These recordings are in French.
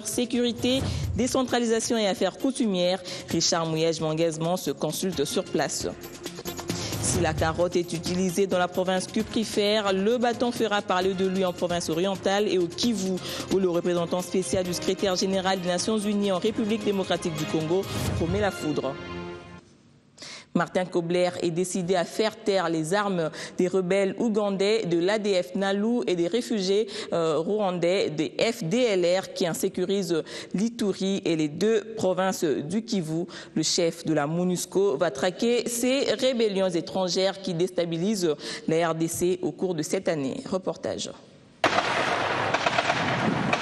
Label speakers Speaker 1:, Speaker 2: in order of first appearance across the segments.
Speaker 1: Sécurité, décentralisation et affaires coutumières, Richard Mouyej-Manguezman se consulte sur place. Si la carotte est utilisée dans la province cuprifère, le bâton fera parler de lui en province orientale et au Kivu, où le représentant spécial du secrétaire général des Nations Unies en République démocratique du Congo promet la foudre. Martin Kobler est décidé à faire taire les armes des rebelles ougandais de l'ADF NALU et des réfugiés rwandais des FDLR qui insécurisent l'Ituri et les deux provinces du Kivu. Le chef de la MONUSCO va traquer ces rébellions étrangères qui déstabilisent la RDC au cours de cette année. Reportage.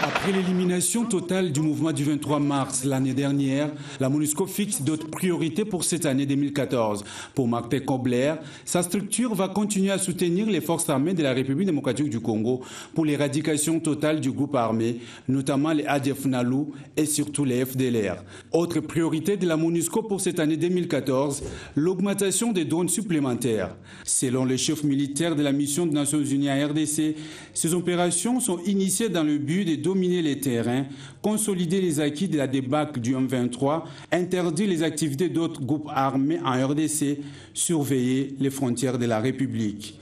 Speaker 2: Après l'élimination totale du mouvement du 23 mars l'année dernière, la MONUSCO fixe d'autres priorités pour cette année 2014. Pour Martin Kobler, sa structure va continuer à soutenir les forces armées de la République démocratique du Congo pour l'éradication totale du groupe armé, notamment les ADF NALU et surtout les FDLR. Autre priorité de la MONUSCO pour cette année 2014, l'augmentation des drones supplémentaires. Selon le chef militaire de la mission des Nations Unies à RDC, ces opérations sont initiées dans le but de dominer les terrains, consolider les acquis de la débâcle du M23, interdire les activités d'autres groupes armés en RDC, surveiller les frontières de la République.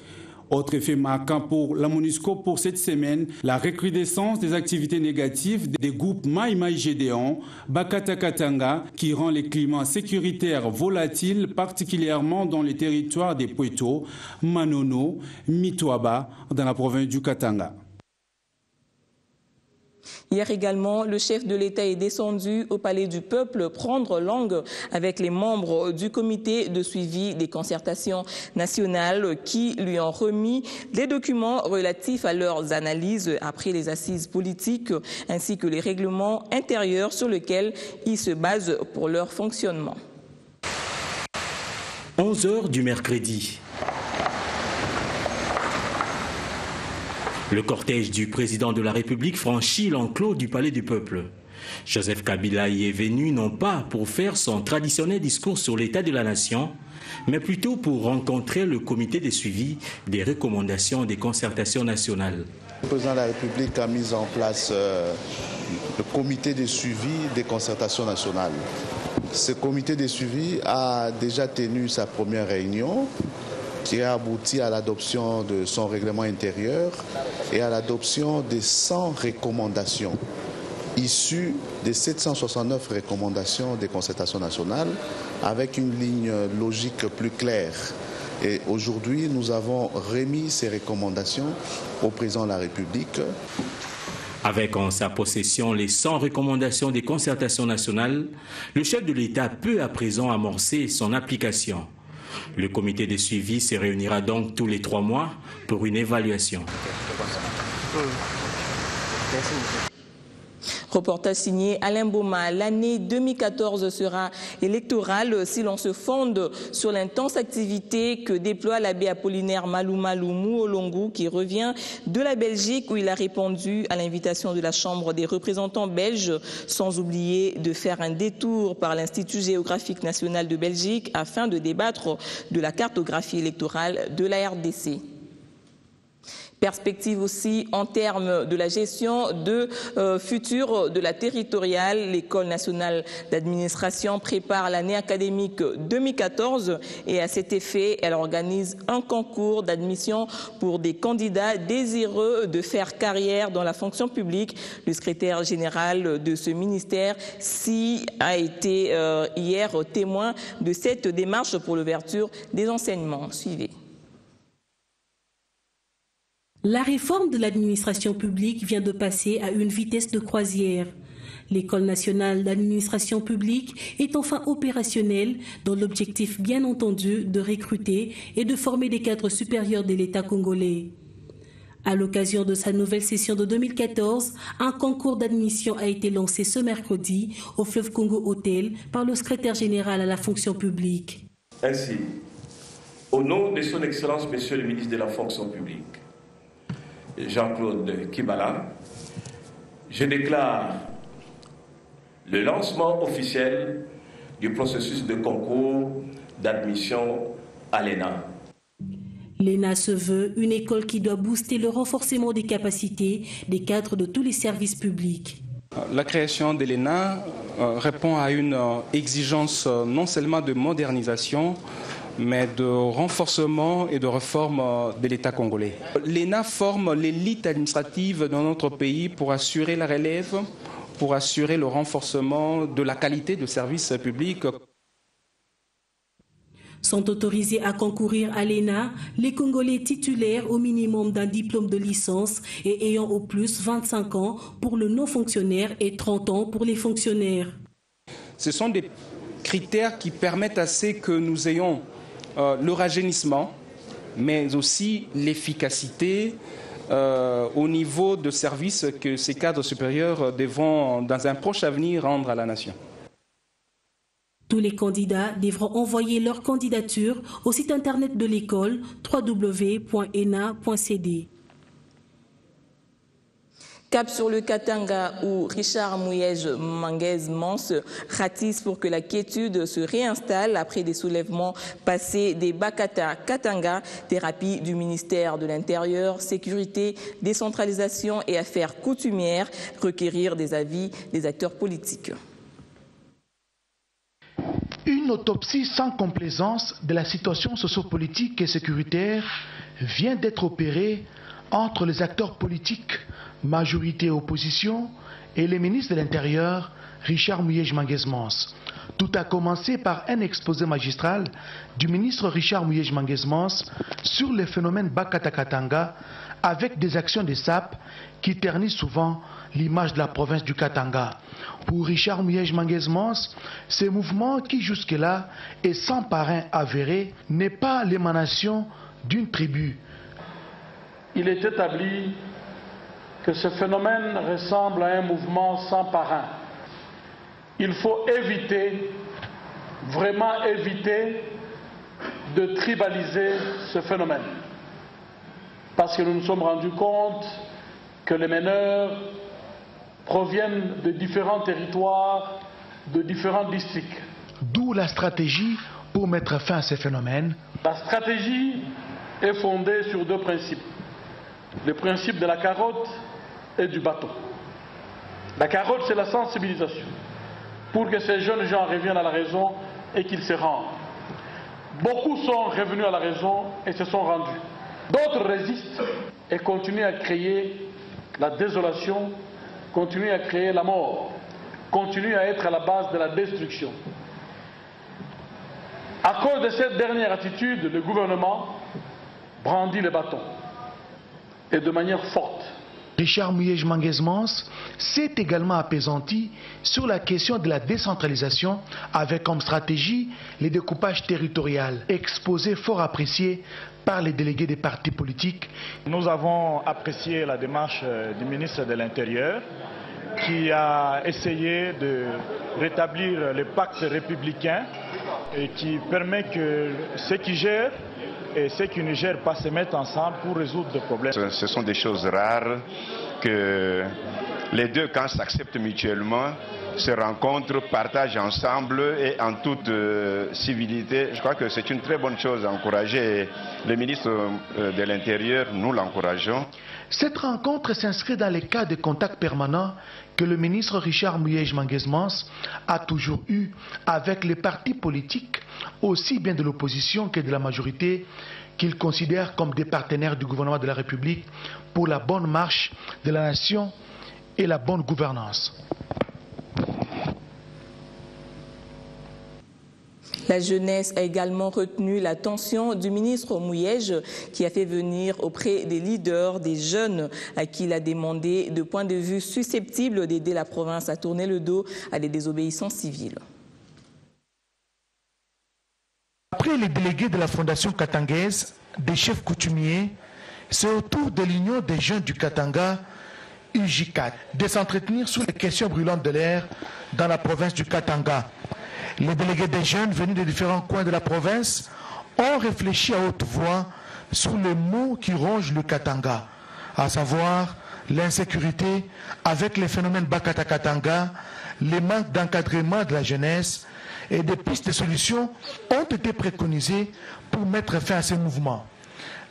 Speaker 2: Autre fait marquant pour la MONUSCO pour cette semaine, la recrudescence des activités négatives des groupes Mai Mai Gédéon, Bakata Katanga, qui rend les climats sécuritaires volatiles, particulièrement dans les territoires des Pweto, Manono, Mitwaba, dans la province du Katanga.
Speaker 1: Hier également, le chef de l'État est descendu au Palais du Peuple prendre langue avec les membres du comité de suivi des concertations nationales qui lui ont remis des documents relatifs à leurs analyses après les assises politiques ainsi que les règlements intérieurs sur lesquels ils se basent pour leur fonctionnement.
Speaker 3: 11 heures du mercredi. Le cortège du président de la République franchit l'enclos du Palais du Peuple. Joseph Kabila y est venu non pas pour faire son traditionnel discours sur l'état de la nation, mais plutôt pour rencontrer le comité de suivi des recommandations des concertations nationales.
Speaker 4: Le président de la République a mis en place le comité de suivi des concertations nationales. Ce comité de suivi a déjà tenu sa première réunion, qui a abouti à l'adoption de son règlement intérieur et à l'adoption des 100 recommandations issues des 769 recommandations des concertations nationales avec une ligne logique plus claire. Et aujourd'hui, nous avons remis ces recommandations au président de la République.
Speaker 3: Avec en sa possession les 100 recommandations des concertations nationales, le chef de l'État peut à présent amorcer son application. Le comité de suivi se réunira donc tous les 3 mois pour une évaluation.
Speaker 1: Reportage signé Alain Boma. L'année 2014 sera électorale si l'on se fonde sur l'intense activité que déploie l'abbé Apollinaire Malou Malou Mouolongo qui revient de la Belgique où il a répondu à l'invitation de la Chambre des représentants belges sans oublier de faire un détour par l'Institut géographique national de Belgique afin de débattre de la cartographie électorale de la RDC. Perspective aussi en termes de la gestion future de la territoriale. L'École nationale d'administration prépare l'année académique 2014 et à cet effet, elle organise un concours d'admission pour des candidats désireux de faire carrière dans la fonction publique. Le secrétaire général de ce ministère a été hier témoin de cette démarche pour l'ouverture des enseignements. Suivez.
Speaker 5: La réforme de l'administration publique vient de passer à une vitesse de croisière. L'École nationale d'administration publique est enfin opérationnelle dans l'objectif bien entendu de recruter et de former des cadres supérieurs de l'État congolais. À l'occasion de sa nouvelle session de 2014, un concours d'admission a été lancé ce mercredi au Fleuve Congo Hôtel par le secrétaire général à la fonction publique.
Speaker 6: Ainsi, au nom de son Excellence, Monsieur le ministre de la fonction publique, Jean-Claude Kibala, je déclare le lancement officiel du processus de concours d'admission à l'ENA.
Speaker 5: L'ENA se veut une école qui doit booster le renforcement des capacités des cadres de tous les services publics.
Speaker 7: La création de l'ENA répond à une exigence non seulement de modernisation, mais de renforcement et de réforme de l'État congolais. L'ENA forme l'élite administrative dans notre pays pour assurer la relève, pour assurer le renforcement de la qualité de services publics.
Speaker 5: Sont autorisés à concourir à l'ENA les Congolais titulaires au minimum d'un diplôme de licence et ayant au plus 25 ans pour le non-fonctionnaire et 30 ans pour les fonctionnaires.
Speaker 7: Ce sont des critères qui permettent à ce que nous ayons le rajeunissement, mais aussi l'efficacité au niveau de services que ces cadres supérieurs devront, dans un proche avenir, rendre à la nation.
Speaker 5: Tous les candidats devront envoyer leur candidature au site internet de l'école www.ena.cd.
Speaker 1: Cap sur le Katanga où Richard Mouyej-Manguez-Mons ratisse pour que la quiétude se réinstalle après des soulèvements passés des Bakata Katanga, thérapie du ministère de l'Intérieur, Sécurité, Décentralisation et Affaires coutumières, requérir des avis des acteurs politiques.
Speaker 8: Une autopsie sans complaisance de la situation sociopolitique et sécuritaire vient d'être opérée entre les acteurs politiques, majorité et opposition, et le ministre de l'Intérieur, Richard Mouyej-Manguez-Mons. Tout a commencé par un exposé magistral du ministre Richard Mouyej-Manguez-Mons sur le phénomène Bakata Katanga avec des actions de SAP qui ternissent souvent l'image de la province du Katanga. Pour Richard Mouyej-Manguez-Mons, ce mouvement qui jusque-là est sans parrain avéré n'est pas l'émanation d'une tribu.
Speaker 9: Il est établi que ce phénomène ressemble à un mouvement sans parrain. Il faut éviter, vraiment éviter, de tribaliser ce phénomène. Parce que nous nous sommes rendus compte que les meneurs proviennent de différents territoires, de différents districts.
Speaker 8: D'où la stratégie pour mettre fin à ces phénomènes.
Speaker 9: La stratégie est fondée sur deux principes. Le principe de la carotte et du bâton. La carotte, c'est la sensibilisation pour que ces jeunes gens reviennent à la raison et qu'ils se rendent. Beaucoup sont revenus à la raison et se sont rendus. D'autres résistent et continuent à créer la désolation, continuent à créer la mort, continuent à être à la base de la destruction. À cause de cette dernière attitude, le gouvernement brandit le bâton et de manière forte.
Speaker 8: Richard Mouyej-Manguez-Mons s'est également apaisanti sur la question de la décentralisation avec comme stratégie le découpage territorial, exposé fort apprécié par les délégués des partis politiques.
Speaker 10: Nous avons apprécié la démarche du ministre de l'Intérieur qui a essayé de rétablir le pacte républicain et qui permet que ceux qui gèrent et ceux qui ne gèrent pas se mettent ensemble pour résoudre des problèmes.
Speaker 11: Ce sont des choses rares que les deux camps s'acceptent mutuellement, se rencontrent, partagent ensemble et en toute civilité. Je crois que c'est une très bonne chose à encourager. Le ministre de l'Intérieur, nous l'encourageons.
Speaker 8: Cette rencontre s'inscrit dans les cas de contact permanent que le ministre Richard Mouyej-Manguez-Mons a toujours eu avec les partis politiques, aussi bien de l'opposition que de la majorité, qu'il considère comme des partenaires du gouvernement de la République pour la bonne marche de la nation et la bonne gouvernance.
Speaker 1: La jeunesse a également retenu l'attention du ministre Mouyej qui a fait venir auprès des leaders, des jeunes à qui il a demandé de points de vue susceptibles d'aider la province à tourner le dos à des désobéissances civiles.
Speaker 8: Après les délégués de la Fondation katangaise, des chefs coutumiers, c'est au tour de l'Union des jeunes du Katanga, UJ4, de s'entretenir sur les questions brûlantes de l'air dans la province du Katanga. Les délégués des jeunes venus de différents coins de la province ont réfléchi à haute voix sur les maux qui rongent le Katanga, à savoir l'insécurité avec les phénomènes Bakata Katanga, les manques d'encadrement de la jeunesse, et des pistes de solutions ont été préconisées pour mettre fin à ces mouvements.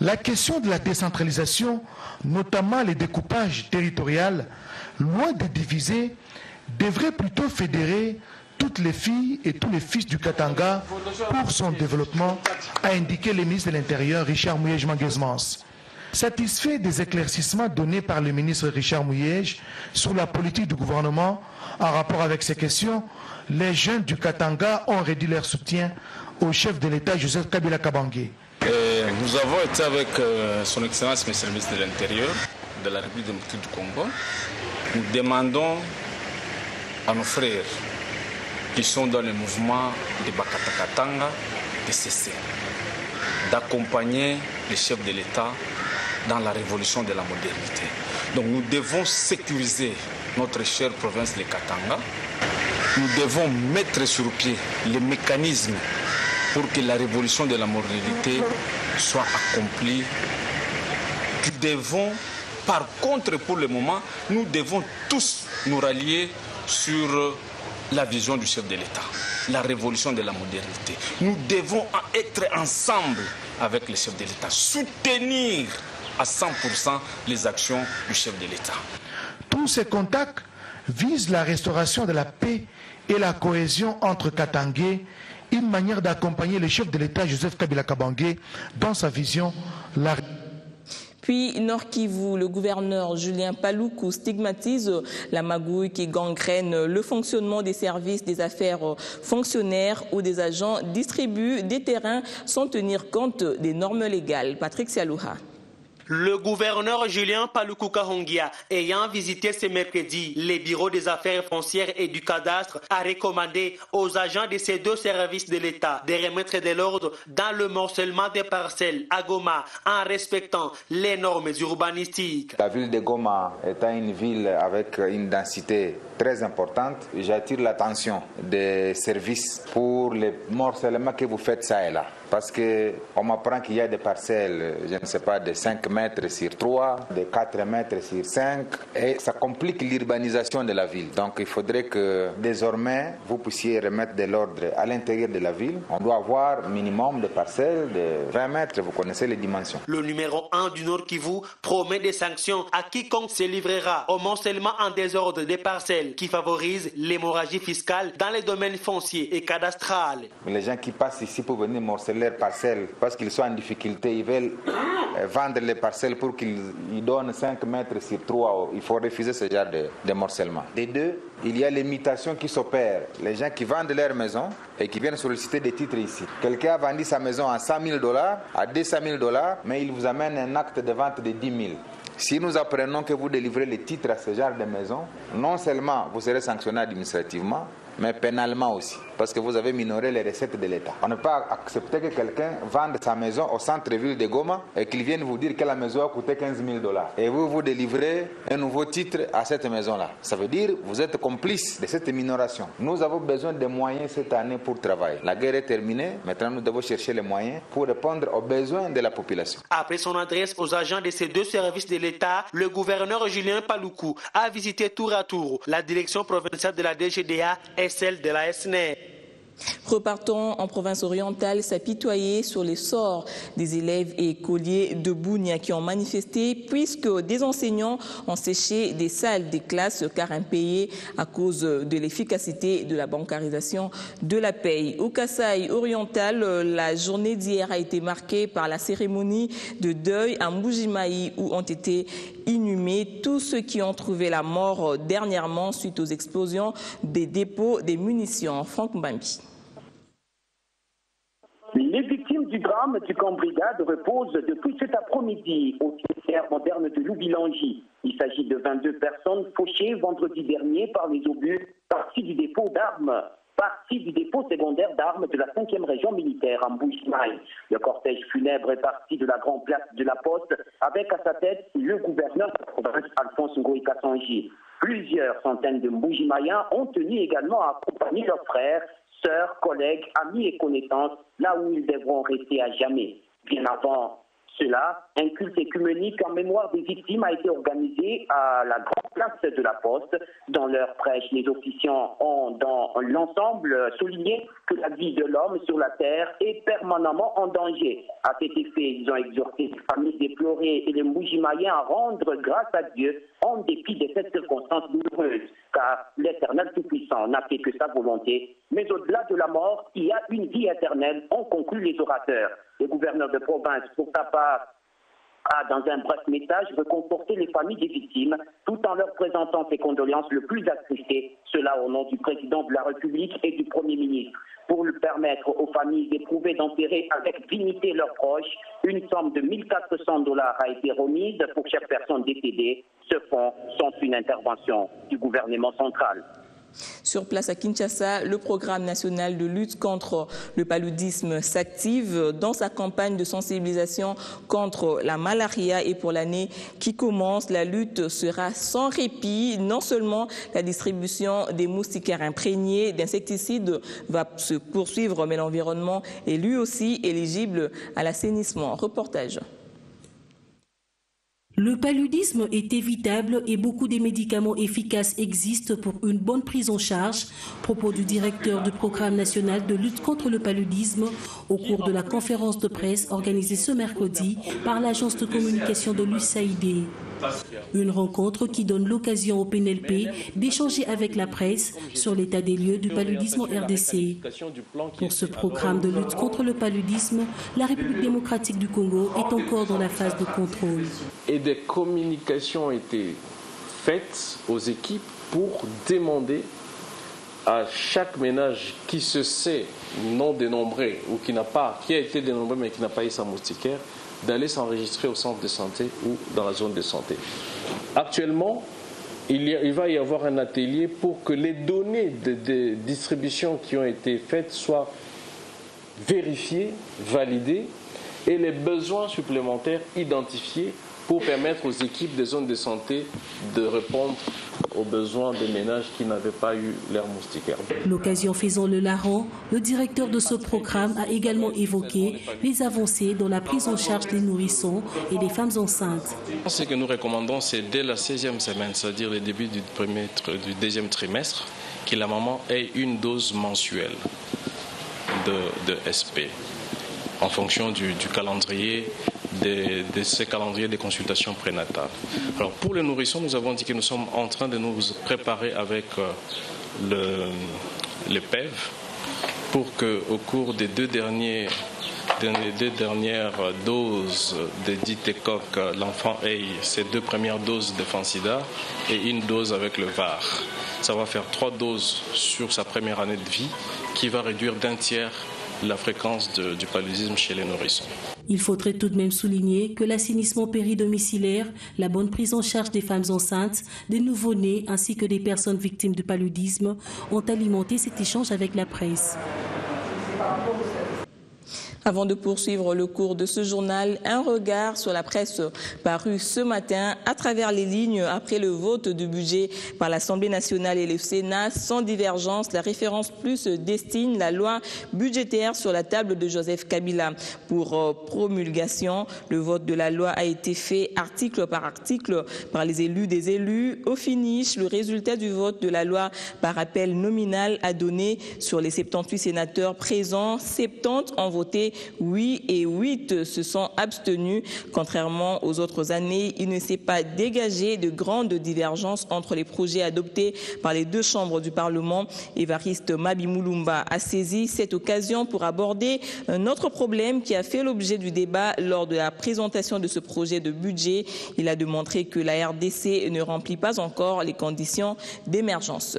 Speaker 8: La question de la décentralisation, notamment les découpages territoriaux, loin de diviser, devrait plutôt fédérer toutes les filles et tous les fils du Katanga pour son développement, a indiqué le ministre de l'Intérieur Richard Mouyej Manguesmans. Satisfait des éclaircissements donnés par le ministre Richard Mouyej sur la politique du gouvernement en rapport avec ces questions, les jeunes du Katanga ont réduit leur soutien au chef de l'État Joseph Kabila Kabange.
Speaker 12: Nous avons été avec son Excellence, Monsieur le ministre de l'Intérieur de la République démocratique du Congo. Nous demandons à nos frères qui sont dans le mouvement de Bakatakatanga de cesser, d'accompagner le chef de l'État dans la révolution de la modernité. Donc nous devons sécuriser notre chère province de Katanga. Nous devons mettre sur pied les mécanismes pour que la révolution de la modernité soit accomplie. Nous devons, par contre, pour le moment, nous devons tous nous rallier sur la vision du chef de l'État, la révolution de la modernité. Nous devons être ensemble avec le chef de l'État, soutenir à 100% les actions du chef de l'État.
Speaker 8: Tous ces contacts visent la restauration de la paix et la cohésion entre Katangais, une manière d'accompagner le chef de l'État Joseph Kabila Kabange dans sa vision.
Speaker 1: Puis, Nord Kivu, le gouverneur Julien Paluku stigmatise la magouille qui gangrène le fonctionnement des services des affaires fonctionnaires où des agents distribuent des terrains sans tenir compte des normes légales. Patrick Sialouha.
Speaker 13: Le gouverneur Julien Paluku Kahongia, ayant visité ce mercredi les bureaux des affaires foncières et du cadastre, a recommandé aux agents de ces deux services de l'État de remettre de l'ordre dans le morcellement des parcelles à Goma en respectant les normes urbanistiques.
Speaker 14: La ville de Goma étant une ville avec une densité très importante, j'attire l'attention des services pour le morcellement que vous faites ça et là. Parce qu'on m'apprend qu'il y a des parcelles, je ne sais pas, de 5 mètres sur 3, de 4 mètres sur 5, et ça complique l'urbanisation de la ville. Donc il faudrait que désormais vous puissiez remettre de l'ordre à l'intérieur de la ville. On doit avoir minimum de parcelles de 20 mètres, vous connaissez les dimensions.
Speaker 13: Le numéro 1 du Nord Kivu promet des sanctions à quiconque se livrera au morcellement en désordre des parcelles qui favorisent l'hémorragie fiscale dans les domaines fonciers et cadastrales.
Speaker 14: Les gens qui passent ici pour venir morceler leurs parcelles parce qu'ils sont en difficulté, ils veulent vendre les parcelles pour qu'ils donnent 5 mètres sur 3. Il faut refuser ce genre de morcellement. Des deux, il y a l'imitation qui s'opère. Les gens qui vendent leur maison et qui viennent solliciter des titres ici. Quelqu'un a vendu sa maison à $100 000, à $200 000, mais il vous amène un acte de vente de 10 000. Si nous apprenons que vous délivrez les titres à ce genre de maison, non seulement vous serez sanctionné administrativement, mais pénalement aussi, parce que vous avez minoré les recettes de l'État. On ne peut pas accepter que quelqu'un vende sa maison au centre-ville de Goma et qu'il vienne vous dire que la maison a coûté $15 000. Et vous délivrez un nouveau titre à cette maison-là. Ça veut dire que vous êtes complice de cette minoration. Nous avons besoin de moyens cette année pour travailler. La guerre est terminée, maintenant nous devons chercher les moyens pour répondre aux besoins de la population.
Speaker 13: Après son adresse aux agents de ces deux services de l'État, le gouverneur Julien Paluku a visité tour à tour la direction provinciale de la DGDA et celle de la SNR.
Speaker 1: Repartons en province orientale, s'apitoyer sur les sorts des élèves et écoliers de Bunia qui ont manifesté puisque des enseignants ont séché des salles des classes car impayés à cause de l'efficacité de la bancarisation de la paye. Au Kasaï oriental, la journée d'hier a été marquée par la cérémonie de deuil à Mbujimayi où ont été inhumés tous ceux qui ont trouvé la mort dernièrement suite aux explosions des dépôts des munitions. Franck Mbambi.
Speaker 15: Les victimes du drame du camp Brigade reposent depuis cet après-midi au cimetière moderne de Loubilangi. Il s'agit de 22 personnes fauchées vendredi dernier par les obus partis du dépôt d'armes. Partie du dépôt secondaire d'armes de la 5e région militaire en Mbujimayi. Le cortège funèbre est parti de la grande place de la Poste avec à sa tête le gouverneur de la province Alphonse Ngoï Kassangi. Plusieurs centaines de Mbujimaïens ont tenu également à accompagner leurs frères, sœurs, collègues, amis et connaissances là où ils devront rester à jamais. Bien avant Cela, un culte écuménique en mémoire des victimes a été organisé à la grande place de la Poste. Dans leur prêche, les officiants ont dans l'ensemble souligné que la vie de l'homme sur la terre est permanemment en danger. À cet effet, ils ont exhorté les familles déplorées et les Moujimaïens à rendre grâce à Dieu en dépit de cette circonstance douloureuse, car l'Éternel Tout-Puissant n'a fait que sa volonté. Mais au-delà de la mort, il y a une vie éternelle, ont conclu les orateurs. Le gouverneur de province, pour sa part, a, dans un bref message, reconforté les familles des victimes, tout en leur présentant ses condoléances le plus attristées, cela au nom du président de la République et du Premier ministre. Pour lui permettre aux familles d'éprouver d'enterrer avec dignité leurs proches, une somme de $1 400 a été remise pour chaque personne décédée. Ce fonds sont une intervention du gouvernement central.
Speaker 1: Sur place à Kinshasa, le programme national de lutte contre le paludisme s'active dans sa campagne de sensibilisation contre la malaria et pour l'année qui commence, la lutte sera sans répit. Non seulement la distribution des moustiquaires imprégnés d'insecticides va se poursuivre, mais l'environnement est lui aussi éligible à l'assainissement. Reportage.
Speaker 5: Le paludisme est évitable et beaucoup de médicaments efficaces existent pour une bonne prise en charge. Propos du directeur du programme national de lutte contre le paludisme au cours de la conférence de presse organisée ce mercredi par l'agence de communication de l'USAID. Une rencontre qui donne l'occasion au PNLP d'échanger avec la presse sur l'état des lieux du paludisme en RDC. Pour ce programme de lutte contre le paludisme, la République démocratique du Congo est encore dans la phase de contrôle.
Speaker 16: Et des communications ont été faites aux équipes pour demander à chaque ménage qui se sait non dénombré ou qui a été dénombré mais qui n'a pas eu sa moustiquaire, d'aller s'enregistrer au centre de santé ou dans la zone de santé. Actuellement, il va y avoir un atelier pour que les données de distribution qui ont été faites soient vérifiées, validées et les besoins supplémentaires identifiés pour permettre aux équipes des zones de santé de répondre aux besoins des ménages qui n'avaient pas eu leur moustiquaire.
Speaker 5: L'occasion faisant le larron, le directeur de ce programme a également évoqué les avancées dans la prise en charge des nourrissons et des femmes enceintes.
Speaker 16: Ce que nous recommandons, c'est dès la 16e semaine, c'est-à-dire le début du deuxième trimestre, que la maman ait une dose mensuelle de SP en fonction du calendrier de ces calendriers de consultations prénatales. Alors pour les nourrissons, nous avons dit que nous sommes en train de nous préparer avec le PEV pour qu'au cours des deux dernières doses de Ditecoq, l'enfant ait ses 2 premières doses de Fansida et une dose avec le VAR. Ça va faire 3 doses sur sa première année de vie qui va réduire d'1 tiers la fréquence du paludisme chez les nourrissons.
Speaker 5: Il faudrait tout de même souligner que l'assainissement péridomiciliaire, la bonne prise en charge des femmes enceintes, des nouveau-nés ainsi que des personnes victimes du paludisme ont alimenté cet échange avec la presse.
Speaker 1: Avant de poursuivre le cours de ce journal, un regard sur la presse parue ce matin à travers les lignes après le vote du budget par l'Assemblée nationale et le Sénat. Sans divergence, la référence plus destine la loi budgétaire sur la table de Joseph Kabila pour promulgation. Le vote de la loi a été fait article par article par les élus des élus. Au finish, le résultat du vote de la loi par appel nominal a donné sur les 78 sénateurs présents, 70 ont voté oui et 8 se sont abstenus. Contrairement aux autres années, il ne s'est pas dégagé de grandes divergences entre les projets adoptés par les 2 chambres du Parlement. Évariste Mabi Moulumba a saisi cette occasion pour aborder un autre problème qui a fait l'objet du débat lors de la présentation de ce projet de budget. Il a démontré que la RDC ne remplit pas encore les conditions d'émergence.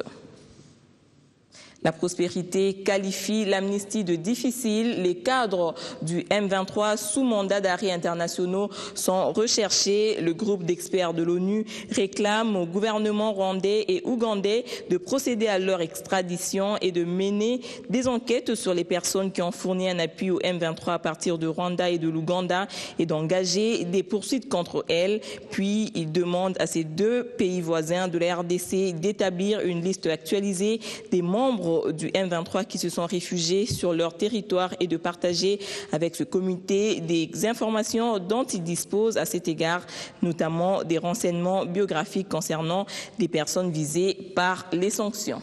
Speaker 1: La prospérité qualifie l'amnistie de difficile. Les cadres du M23 sous mandat d'arrêt internationaux sont recherchés. Le groupe d'experts de l'ONU réclame au gouvernement rwandais et ougandais de procéder à leur extradition et de mener des enquêtes sur les personnes qui ont fourni un appui au M23 à partir de Rwanda et de l'Ouganda et d'engager des poursuites contre elles. Puis, il demande à ces 2 pays voisins de la RDC d'établir une liste actualisée des membres membres du M23 qui se sont réfugiés sur leur territoire et de partager avec ce comité des informations dont ils disposent à cet égard, notamment des renseignements biographiques concernant des personnes visées par les sanctions.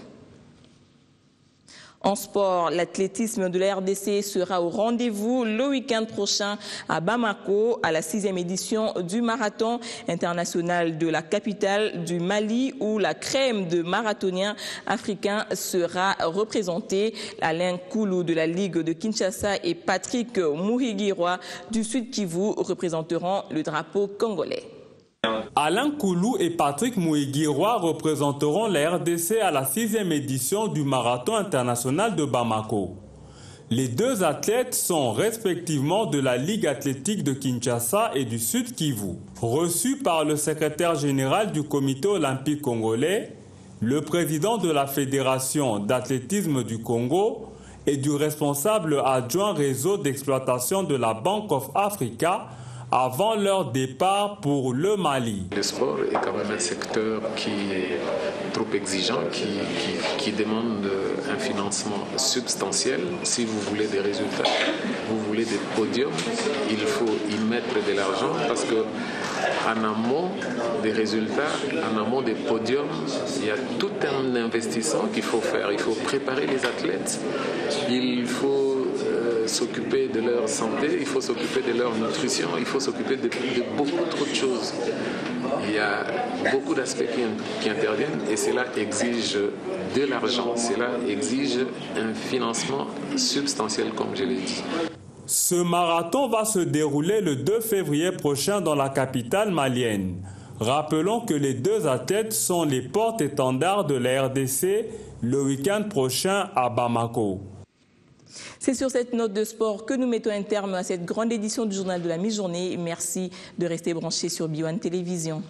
Speaker 1: En sport, l'athlétisme de la RDC sera au rendez-vous le week-end prochain à Bamako, à la 6e édition du marathon international de la capitale du Mali, où la crème de marathoniens africains sera représentée. Alain Koulou de la Ligue de Kinshasa et Patrick Muhigirwa du Sud Kivu représenteront le drapeau congolais.
Speaker 17: Alain Koulou et Patrick Muhigirwa représenteront la RDC à la 6e édition du Marathon international de Bamako. Les deux athlètes sont respectivement de la Ligue athlétique de Kinshasa et du Sud Kivu. Reçus par le secrétaire général du Comité olympique congolais, le président de la Fédération d'athlétisme du Congo et du responsable adjoint réseau d'exploitation de la Bank of Africa, avant leur départ pour le Mali.
Speaker 18: Le sport est quand même un secteur qui est trop exigeant, qui demande un financement substantiel. Si vous voulez des résultats, vous voulez des podiums, il faut y mettre de l'argent parce que en amont des résultats, en amont des podiums, il y a tout un investissement qu'il faut faire. Il faut préparer les athlètes, il faut s'occuper de leur santé, il faut s'occuper de leur nutrition, il faut s'occuper de beaucoup trop de choses. Il y a beaucoup d'aspects qui interviennent et cela exige de l'argent, cela exige un financement substantiel comme je l'ai dit.
Speaker 17: Ce marathon va se dérouler le 2 février prochain dans la capitale malienne. Rappelons que les deux athlètes sont les porte-étendards de la RDC le week-end prochain à Bamako.
Speaker 1: C'est sur cette note de sport que nous mettons un terme à cette grande édition du journal de la mi-journée. Merci de rester branchés sur BioOne Télévision.